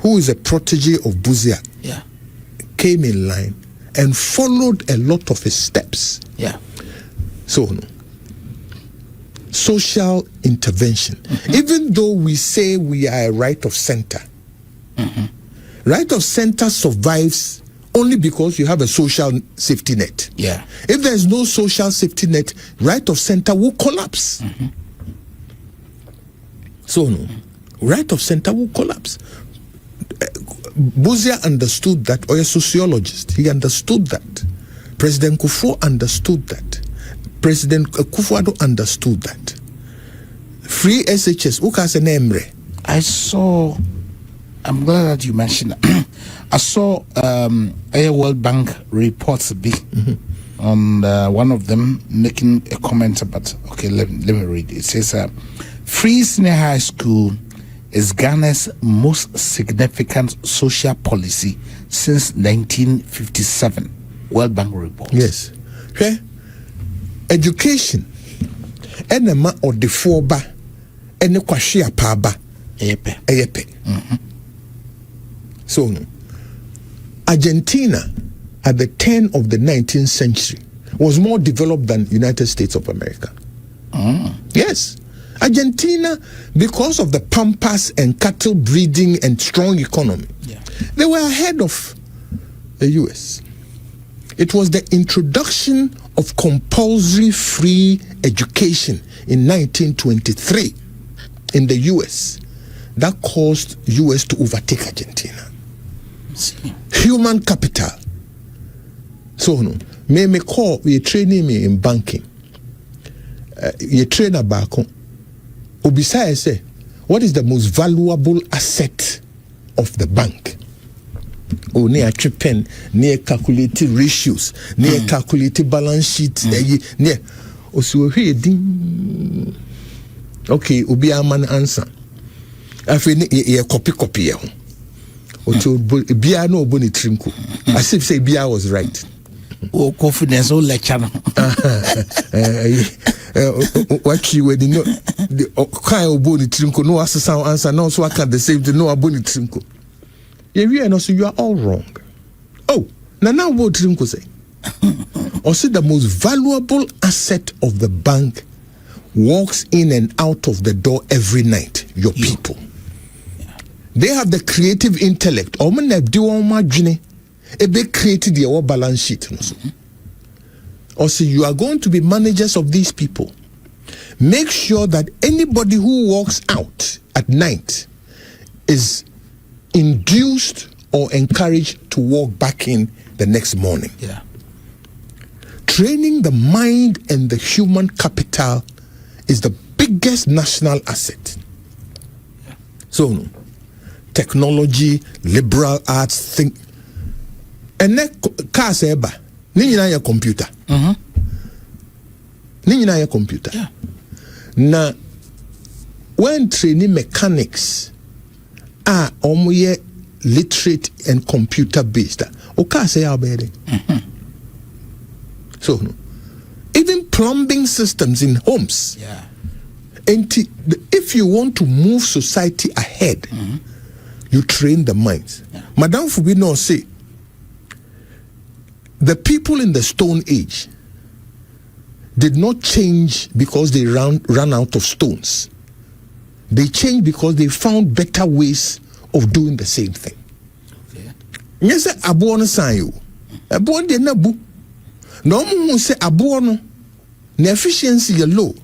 who is a protege of Buzia, yeah, came in line and followed a lot of his steps. Yeah. So, no. Social intervention. Even though we say we are a right of center, right of center survives only because you have a social safety net. Yeah. If there is no social safety net, right of center will collapse. So, no, right of center will collapse. Buzia understood that, or a sociologist, he understood that. President Kufo understood that. President Kufuado understood that. Free SHS, Ukase Nemre. I saw, I'm glad that you mentioned that. I saw a World Bank reports on one of them making a comment about, okay, let me read it. It says, free senior high school is Ghana's most significant social policy since 1957. World Bank report. Yes. Okay. Education. Enema or the foba. Ene kwashia paba. Eyepe. So, Argentina at the turn of the 19th century was more developed than United States of America. Yes. Argentina, because of the pampas and cattle breeding and strong economy, they were ahead of the US. It was the introduction of compulsory free education in 1923 in the US that caused US to overtake Argentina. Human capital. So no, me call we training me in banking. ye trainer back obisa say what is the most valuable asset of the bank? O near pen, near calculated ratios, near calculated balance sheet, near also here ding. Okay, obi a man answer. Afi ye copy ye ho. Oto bia no boni trinko. As if say bia was right. O confidence o lecture no. What you would know the kind of boni trinko no answer no so I can the same to no aboni trinko. You know, so you are all wrong. Oh, now what trinko say? Or say the most valuable asset of the bank walks in and out of the door every night. Your people. Yeah. They have the creative intellect. They created their balance sheet. Or say you are going to be managers of these people. Make sure that anybody who walks out at night is induced or encouraged to walk back in the next morning. Yeah. Training the mind and the human capital is the biggest national asset. Yeah. So, technology, liberal arts, think, and then car eba, nina ya computer. Nina ya computer. Yeah. Na when training mechanics are literate and computer based, o car say abede. So, even plumbing systems in homes. Yeah. And if you want to move society ahead, you train the minds. Yeah. Madame Fubino say, the people in the Stone Age did not change because they ran out of stones. They changed because they found better ways of doing the same thing. Yes, abuo no san yo. Abuo de na bu. No mu say abuo no na efficiency is low.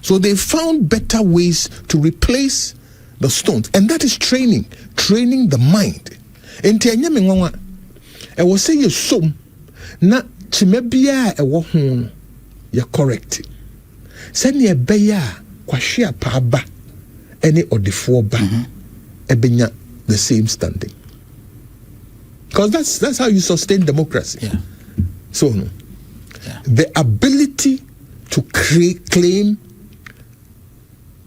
So they found better ways to replace the stones, and that is training the mind. Enti anya me nwanwa e wo say you som na chimebia e wo ho no ya correct. Say na be ya kwahwe apa ba ene odefo ba ebenya the same standing. Because that's how you sustain democracy. Yeah. So the ability to claim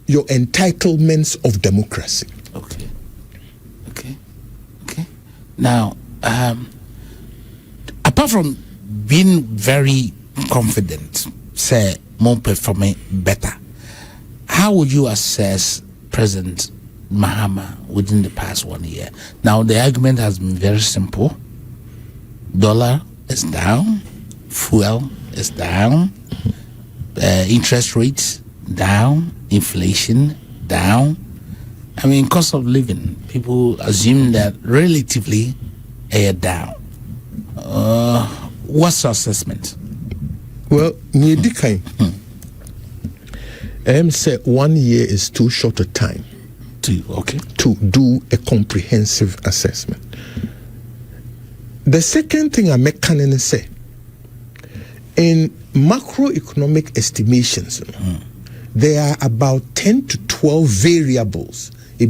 your entitlements of democracy. Okay. Now, apart from being very confident, say more performing better, how would you assess President Mahama within the past 1 year? Now, the argument has been very simple. Dollar is down, fuel is down, interest rates down, inflation down. I mean, cost of living, people assume that relatively down. What's your assessment? Well, say 1 year is too short a time to do a comprehensive assessment. The second thing I can say, in macroeconomic estimations, there are about 10 to 12 variables a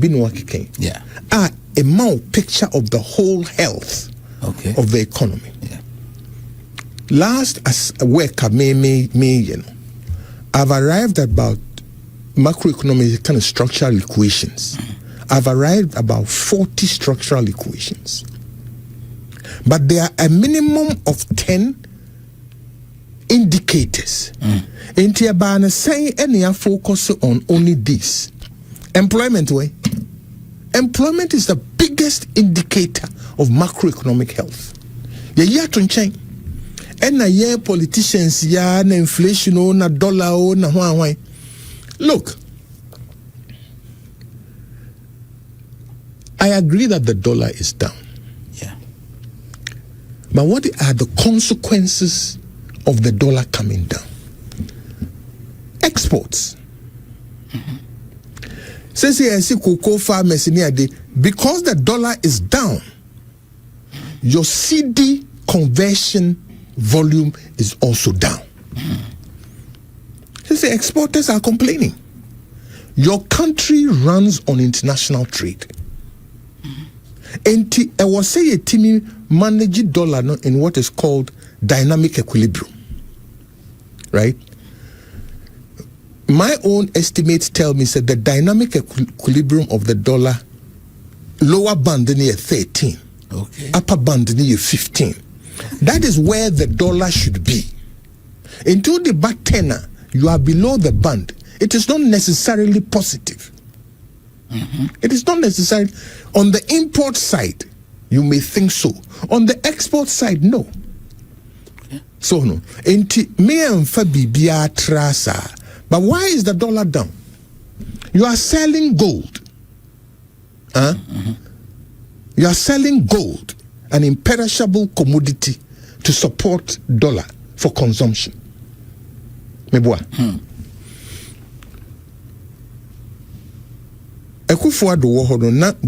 picture of the whole health of the economy. Yeah. Last as work I've arrived at about macroeconomic kind of structural equations. I've arrived about 40 structural equations. But there are a minimum of 10 indicators. Inti abana say any focus on only this. Employment way. Employment is the biggest indicator of macroeconomic health. Yeah, to change. And na yeah politicians ya na inflation o na dollar o na hwan. Look, I agree that the dollar is down. Yeah. But what are the consequences of the dollar coming down? Exports. Since I see cocoa farmers in here, because the dollar is down, your CD conversion volume is also down. They say exporters are complaining. Your country runs on international trade. And I was saying, Timmy manage dollar in what is called dynamic equilibrium. Right? My own estimates tell me that the dynamic equilibrium of the dollar, lower band near 13, upper band near 15. That is where the dollar should be. Until the back tenor, you are below the band. It is not necessarily positive. It is not necessary. On the import side, you may think so. On the export side, no. So no. But why is the dollar down? You are selling gold. You are selling gold, an imperishable commodity, to support dollar for consumption.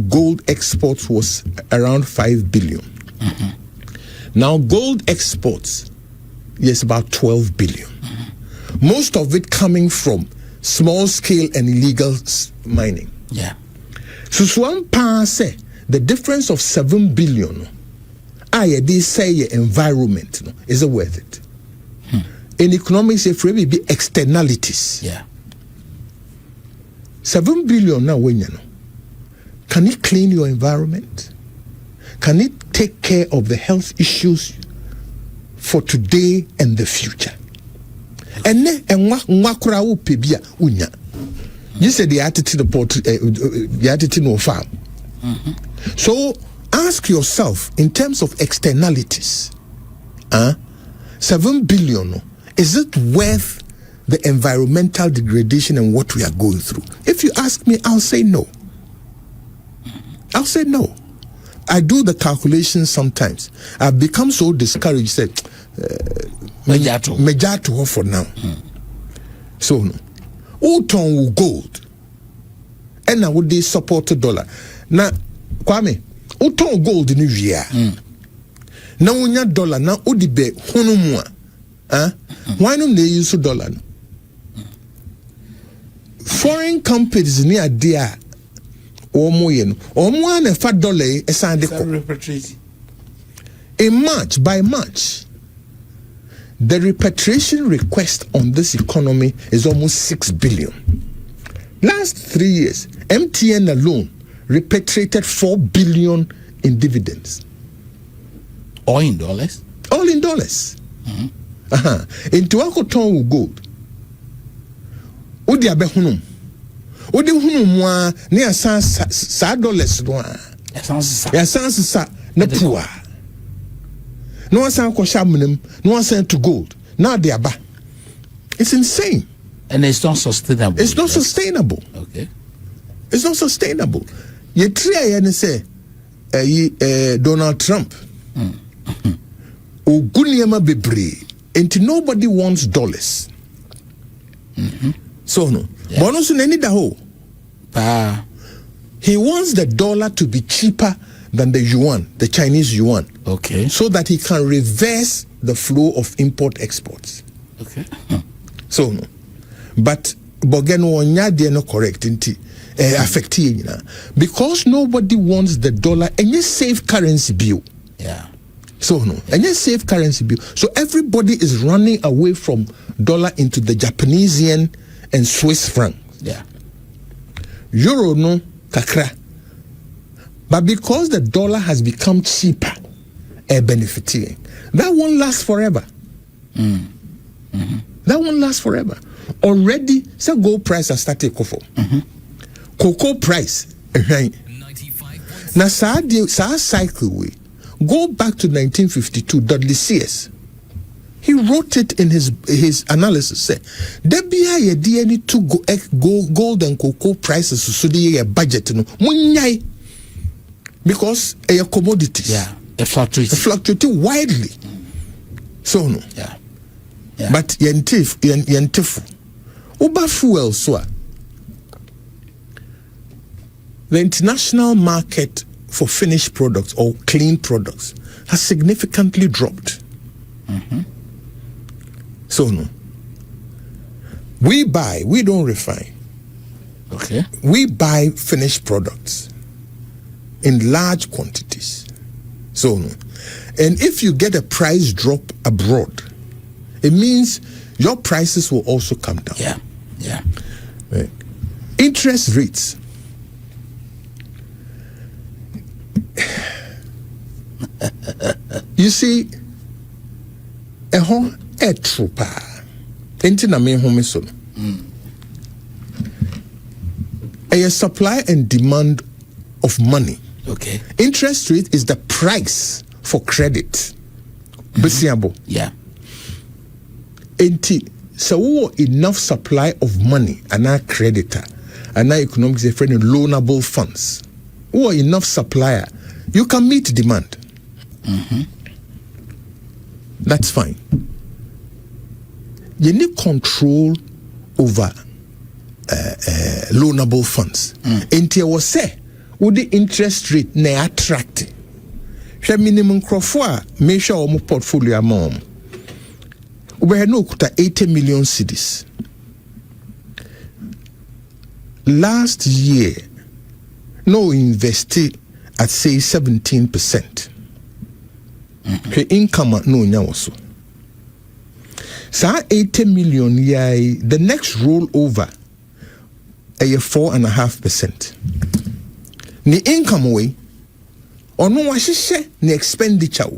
Gold exports was around 5 billion. Now gold exports, yes, about 12 billion. Most of it coming from small scale and illegal mining. Yeah. So one say the difference of 7 billion, they say environment, is it worth it? In economics, if it be externalities. Yeah. 7 billion now when you know. Can it clean your environment? Can it take care of the health issues for today and the future? And then you said the attitude of farm. So ask yourself in terms of externalities, 7 billion, is it worth the environmental degradation and what we are going through? If you ask me, I'll say no. I'll say no. I do the calculations sometimes. I've become so discouraged. Said, Mejato for now. So no. Uton will gold. And now would they support the dollar? Now, Kwame, Uton gold in the year. Now unya dollar now udibe hunumwa. Why don't they use dollar? Foreign companies near dear or more and a fat dollar in March, by March, the repatriation request on this economy is almost 6 billion. Last 3 years, MTN alone repatriated 4 billion in dividends. All in dollars? All in dollars. Into Akoton will gold. Udi abehunum. Udi hunum wa ni asan sa dollars no a. Asan sa na pua. No asan ko shamnem, no asan to gold. Now they aba. It's insane. And it's not sustainable. It's not sustainable. Okay. It's not sustainable. Ye try and say Donald Trump. Oguniama bebre. And nobody wants dollars. So no. But also any daho. He wants the dollar to be cheaper than the yuan, the Chinese yuan. Okay. So that he can reverse the flow of import exports. Okay. So no. But Bogeno Onyade no correct inti affecting because nobody wants the dollar and you save currency bill. Yeah. So no, and you save currency bill. So everybody is running away from dollar into the Japanese yen and Swiss franc. Yeah. Euro no kakra. But because the dollar has become cheaper, benefiting, that won't last forever. That won't last forever. Already, say gold price has started kofo. Cocoa price. Now, sa cycle way. Go back to 1952, Dudley Sears. He wrote it in his analysis. Say, there be a DNA to gold and cocoa prices so the budget no because a commodities. Yeah, it fluctuates widely. So no. Yeah. But yentif uba fuel so the international market for finished products or clean products has significantly dropped. So no. We buy, we don't refine. Okay. We buy finished products in large quantities. So, and if you get a price drop abroad, it means your prices will also come down. Yeah, yeah. Right. Interest rates. You see, a trooper. Enti na me home so. A supply and demand of money. Okay. Interest rate is the price for credit. Besiabo. Yeah. Enti, so enough supply of money and our creditor and our economics friend loanable funds. Or enough supplier, you can meet demand. That's fine. You need control over loanable funds. Enti was say, would the interest rate na attract? Share minimum crofwa, measure or portfolio amount. We had no 80 million cedis. Last year, no invested at say 17%. Her income no nyawoso. Sa 80 million yai, the next rollover a 4.5%. Ni income way, or no washishe ni expenditure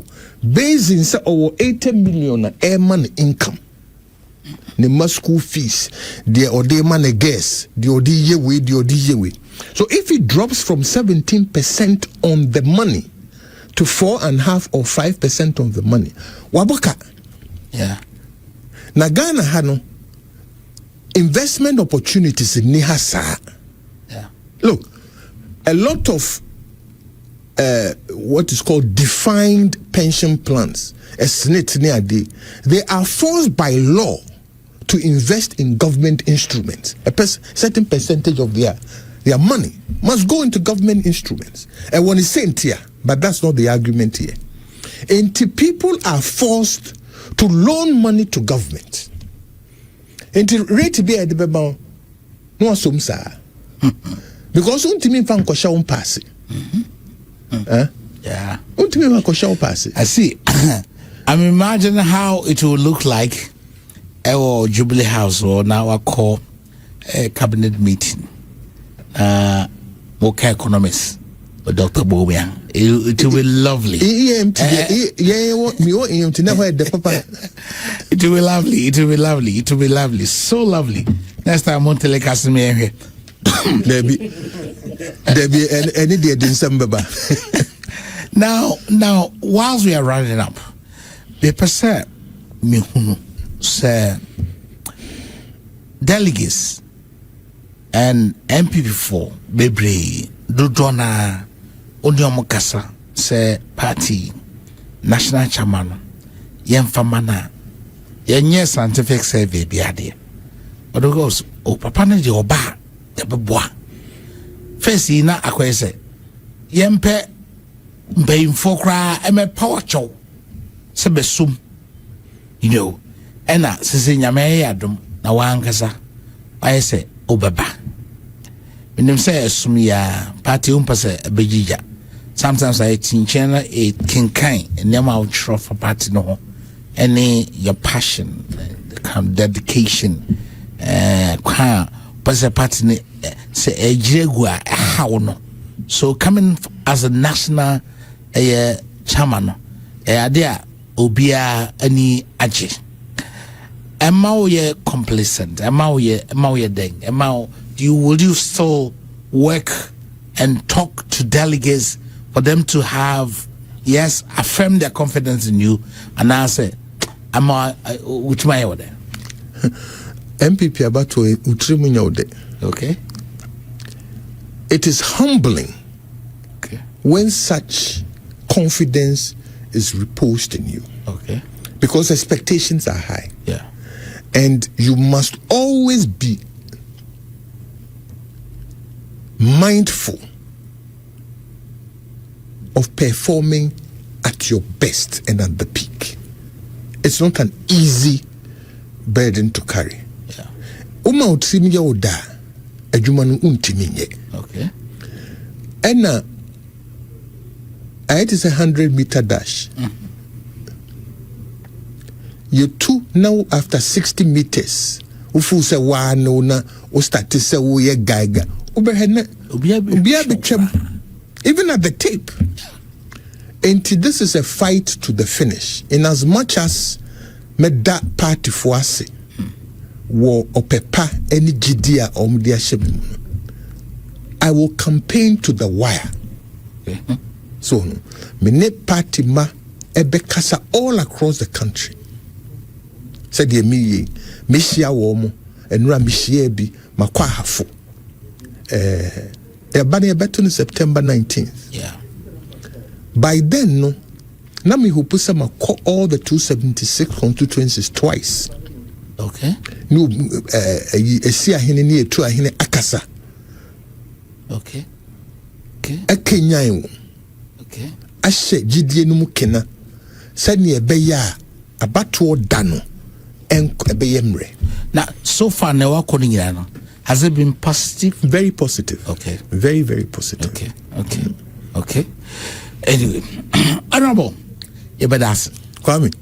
based in say over 80 million na airman income. Ni school fees, the ode man guess, the ode yewe, the ode yewe. So if it drops from 17% on the money to 4.5 or 5% on the money, waboka. Yeah. Na Ghana hano investment opportunities ni hasa. Yeah. Look, a lot of what is called defined pension plans, they are forced by law to invest in government instruments. Certain percentage of their money must go into government instruments. And when it's saying here, but that's not the argument here. Until people are forced to loan money to government. Until rate be at the beba no assume sa. Because untimi fan kwasha umpasi. Yeah. Untimi fan kwasha umpasi. I see. I'm imagining how it will look like our Jubilee House or now I call a cabinet meeting. Okay, economists. Dr. Bawumia. It will be lovely. It will be lovely. It will be lovely. It will be lovely. So lovely. Next time, I want to let us here. Debbie, any day in December. Now, whilst we are running up, the percent say delegates and NPP for Bebre Dudona. Onyomokasa say party national chairman yemfamana yenye scientific survey biade odogos o papa na je oba de beboa first na akwese yempe mbayimfo kra eme power chow se besum you know ena sese nyame yadom na wankasa ayese obaba minim say esum ya party umpase bejija. Sometimes I think a kinkai and them out for party no any your passion, dedication, but a party say a jegua how no. So coming as a national chairman, idea obia any aji. Emma ye complacent, Emma ye deng, Emma will you still work and talk to delegates for them to have, yes, affirm their confidence in you, and I say, which my order? MPP about to utrimunyode. Okay. It is humbling when such confidence is reposed in you. Okay. Because expectations are high. Yeah. And you must always be mindful of performing at your best and at the peak. It's not an easy burden to carry. Yeah. Uma utimi ya oda adwuma no untimi nye. Okay. Ena it is a 100-meter dash. You two now after 60 meters. Ufu se wa no na o start to say wo ye gaiga. Ubehene ubia betwem. Even at the tape. And this is a fight to the finish. In as much as me that party for us wo opepa any GDA or leadership, I will campaign to the wire. Okay. So me ne party ma ebekasa all across the country. Said ye me shia wo mo enura me shia bi makwa hafo. Ebane ebeto no September 19th. Yeah. By then, no, na me hope say ma call all the 276 constituencies twice. Okay. No, esi ahene ni etu ahene akasa. Okay. Okay. Akenya yo. Okay. Ahye gidie no mu kena. Sani ebeya abato da no ebeye mre. Now, so far, never calling it. Has it been positive? Very positive. Okay. Very, very positive. Okay. Okay. Okay. Anyway, honorable, you better ask. Kwame.